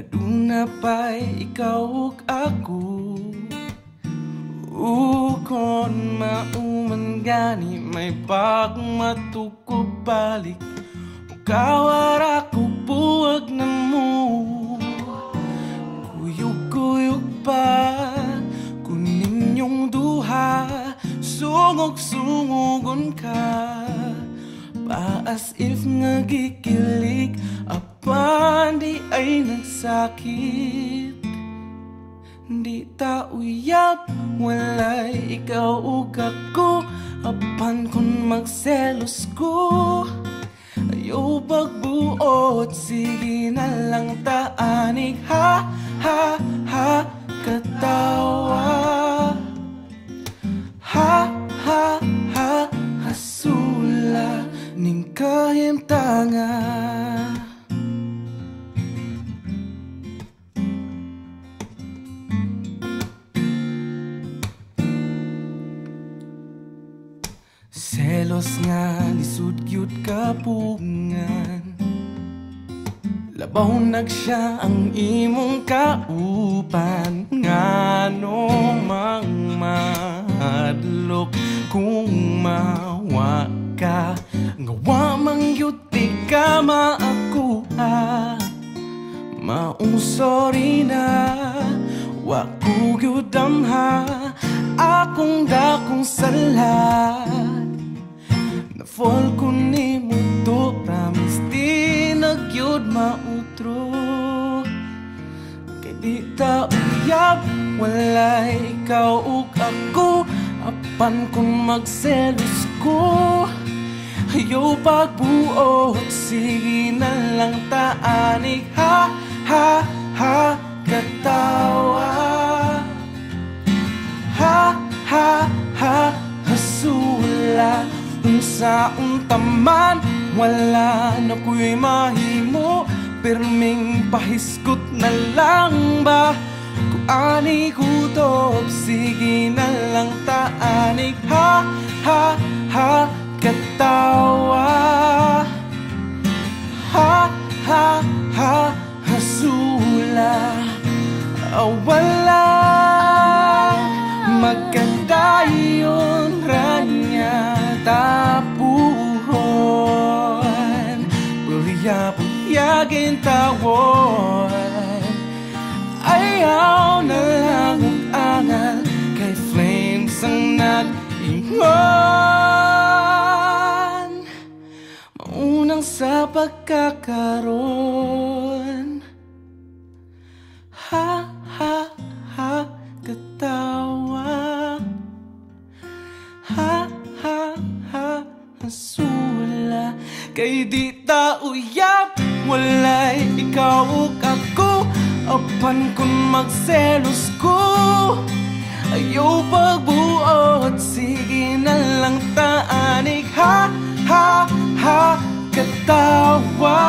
Aduna pa'y ikaw ug ako. Kon mauman gani may pagmatukog balik. Kawara ko buwag na mo. Kuyog-kuyog pa kunin yung duha. Sungog-sungogon ka pa as if nagikilig. Apan di ay nagsakit. Di ta uyab walay ikaw ug ako. Apan kung magselos ko ayaw pagbuot. Sige na lang taanig. Ha, ha, ha, katawa. Ha, ha, ha, hasula ning kahimtanga. Selos nga lisud gyud kapungan. Labaw nagsiya ang imong kaupan. Ngano mang madlok kung mawa ka. Ngawa mang yuti ka maakuha. Maong sorry na waku gyud damha. Akong dakong sala na fall ko ni mo to. Promise di nagyod mautro. Kay di ta uyab walay ikaw ug ako. Apan kung magselos ko ayaw pagbuot. Sige na lang taanig. Ha, ha, ha, katawa. Ha, ha, ha, hasula. Unsaon taman wala na ko'y mahimo. Pirming pahiskot na lang ba kung ani kutob. Sige na lang taanig. Ha, ha, ha, katawa. Ha, ha, ha, hasula. Wala magkadayon ranya tapuhon. Puyag-puyagin tawon. Ayaw na lang ug angal kay flames ang nag-ingon. Maunang sa pagkakaroon. Ha, ha, ha, katawa. Ha, ha, ha, hasula. Kay di ta uyab walay ikaw ug ako. Apan kung magselos ko ayaw pagbuot. Sige na lang taanig. Ha, ha, ha, katawa.